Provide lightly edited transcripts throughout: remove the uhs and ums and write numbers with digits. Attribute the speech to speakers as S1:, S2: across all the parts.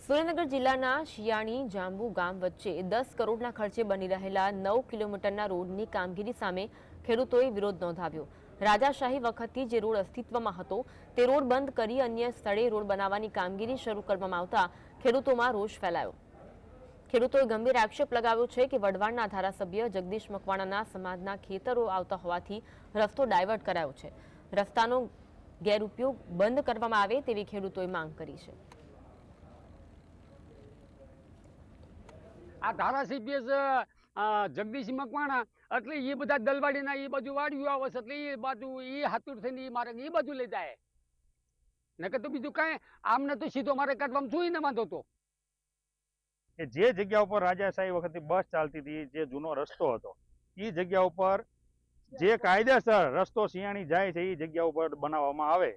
S1: સુરેન્દ્રનગર જિલ્લાના શિયાણી જાંબુ ગામ વચ્ચે 10 કરોડના ખર્ચે બની રહેલા 9 કિલોમીટરના રોડની કામગીરી સામે ખેડૂતોએ વિરોધ નોંધાવ્યો। રાજાશાહી વખતથી જે રોડ અસ્તિત્વમાં હતો તે રોડ બંધ કરી અન્ય સ્થળે રોડ બનાવવાની કામગીરી શરૂ કરવામાં આવતા ખેડૂતોમાં રોષ ફેલાયો। ખેડૂતોએ ગંભીર આક્ષેપ લગાવ્યો છે કે વઢવાણના ધારાસભ્ય જગદીશ મકવાણાના સમાજના ખેતરો આવતા હોવાથી રસ્તો ડાયવર્ટ કરાયો છે। રસ્તાનો ગેરઉપયોગ બંધ કરવામાં આવે તેવી ખેડૂતોએ માંગ કરી છે।
S2: આ ધારાસભ્ય જગદીશ મકવાણા એટલે એ બધા દલવાડીના એ બાજુ વાડ્યું આવે છે એટલે એ બાજુ એ હાથુર થઈને એ મારે એ બાજુ લઈ જાય નકર તો બીજું કાંઈ આમને તો સીધો મારે કાઢવામાં જોઈને વાંધો તો
S3: કે જે જગ્યા ઉપર રાજાશાહી વખતે બસ ચાલતી હતી, જે જૂનો રસ્તો હતો, એ જગ્યા ઉપર જે કાયદેસર રસ્તો શિયાણી જાય છે એ જગ્યા ઉપર બનાવવામાં આવે।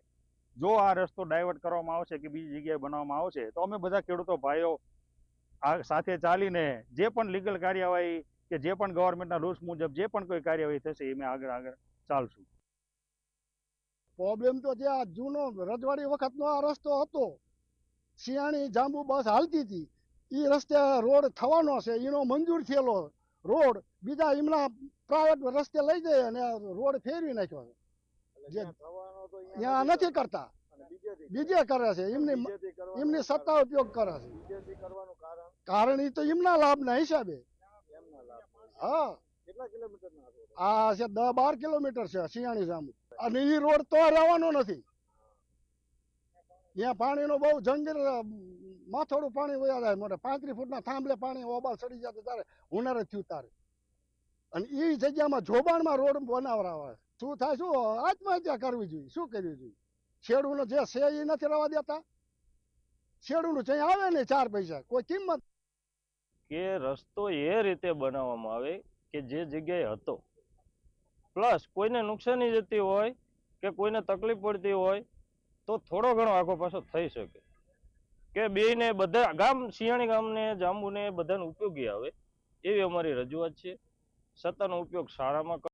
S3: જો આ રસ્તો ડાયવર્ટ કરવામાં આવશે કે બીજી જગ્યાએ બનાવવામાં આવશે તો અમે બધા ખેડૂતો ભાઈઓ આ સાથે ચાલીને જે પણ લીગલ કાર્યવાહી કે જે પણ ગવર્મેન્ટના રૂલ્સ મુજબ જે પણ કોઈ કાર્યવાહી થશે એ અમે આગળ ચાલશું।
S4: પ્રોબ્લેમ તો જે આ જૂનો રજવાડી વખતનો આ રસ્તો હતો, શિયાણી જાંબુ બસ હાલતી હતી, એ રસ્તે રોડ થવાનો છે, એનો મંજૂર થયેલો રોડ બીજા એમના પ્રાઇવેટ રસ્તે લઈ જાય અને રોડ ફેરવી નાખ્યો છે। ત્યાં નથી કરતા, બીજે કરે છે, એમની સત્તા ઉપયોગ કરે છે। કારણ એ તો એમના લાભના હિસાબે। હા, આ છે 10-12 કિલોમીટર છે શિયાણી જાંબુ, અને એ રોડ તો રહેવાનો નથી। ત્યાં પાણીનો બહુ જંગીર માથોડું પાણી વયા જાય, મોટે 35 ફૂટના થાંભલે પાણી ઓબાલ ચડી જતો ત્યારે ઉનાળે થયું તારે, અને એ જગ્યામાં જોબાણમાં રોડ બનાવરાવે। શું થાય, શું આત્મહત્યા કરવી જોઈએ, શું કરવી જોઈએ? ખેડૂતનો જે છે એ નથી રહેવા દેતા। ખેડૂતનું ચાઈ આવે ને 4 પૈસા કોઈ કિંમત
S5: કે રસ્તો એ રીતે બનાવવામાં આવે કે જે જગ્યાએ હતો, પ્લસ કોઈને નુકસાની જતી હોય કે કોઈને તકલીફ પડતી હોય તો થોડો ઘણો આખો પાછો થઈ શકે કે બેને બધા ગામ શિયાણી ગામને જાંબુને બધાને ઉપયોગી આવે એવી અમારી રજૂઆત છે। સત્તાનો ઉપયોગ સારામાં